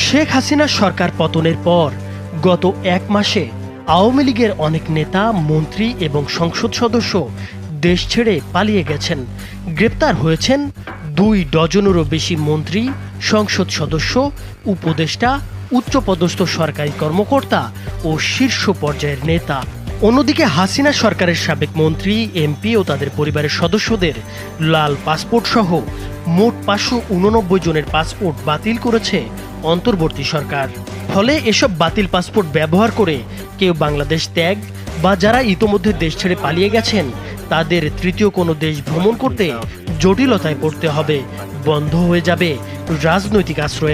শেখ হাসিনা সরকার পতনের পর গত এক মাসে আওয়ামী লীগের অনেক নেতা, মন্ত্রী এবং সংসদ সদস্য দেশ ছেড়ে পালিয়ে গেছেন। গ্রেপ্তার হয়েছেন 2 ডজনেরও বেশি মন্ত্রী, সংসদ সদস্য, উপদেষ্টা, উচ্চপদস্থ সরকারি কর্মকর্তা ও শীর্ষ পর্যায়ের নেতা। অন্যদিকে হাসিনা সরকারের সাবেক মন্ত্রী, এমপি ও তাদের পরিবারের সদস্যদের লাল পাসপোর্ট সহ মোট 589 জনের পাসপোর্ট বাতিল করেছে অন্তর্বর্তী সরকার। ফলে এসব বাতিল পাসপোর্ট ব্যবহার করে কেউ বাংলাদেশ ত্যাগ বা যারা ইতোমধ্যে দেশ ছেড়ে পালিয়ে গেছেন তাদের তৃতীয় কোনো দেশ ভ্রমণ করতে জটিলতায় পড়তে হবে। বন্ধ হয়ে যাবে রাজনৈতিক আশ্রয়ের